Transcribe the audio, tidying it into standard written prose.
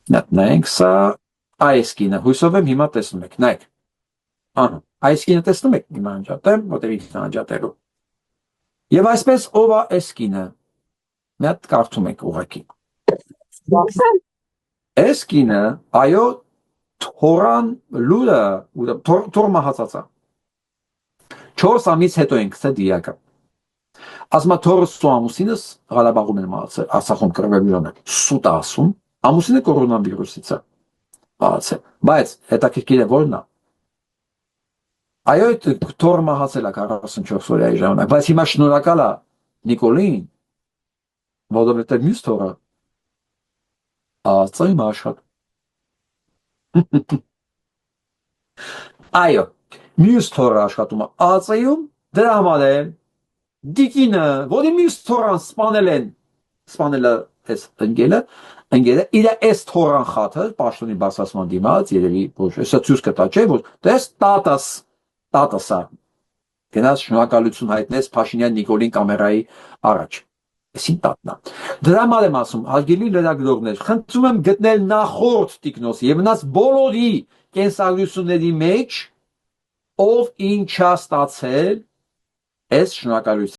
Նայենք սա այս կինը, հույսով եմ հիմա տեսնում եք, նայեք, ահա, այս կինը տեսնում եք, հիմա անջատեմ, որտեղ ինքն անջատելու, եւ այսպես ով է այս կինը, մի հատ կարդում եք ուղղակի, այս կինը, այո, թորան լուրը, թոր մահացածա, 4 ամիս հետո ենք սա դիակը, ասմա թորս ու ամուսինս Ղարաբաղում են մահացել, Արցախում կռվելուն են, սուտ ասում, ամուսինը կորոնավիրուսից է, բայց հետաքրքիր է որն է, այո թորը մահացել է 44 օրյայի ժամանակ, բայց հիմա շնորհակալ է Նիկոլին, որովհետև մյուս թորը ծայում աշխատում, այո, մյուս թորը աշխատում է ԱԾ-ում, դրա համար է դիկինը, որի մյուս թորան սպանել է այս ընկելը, իր այս թորան խաթր, պաշտոնի բարձրացման դիմաց, երևի, սա ցույց կտա, չէ, որ դες տատասա, գնաց շնորհակալություն հայտնեց Փաշինյան Նիկոլին կամերայի առաջ, այսին տատնա, դրա համար եմ ասում, հարգելի լրագրողներ, խնդրում եմ գտնել նախորդ տիկնոսի եւ մնաց բոլորի կենսագրությունների մեջ ով ինչա ստացել այս շնորհակալություն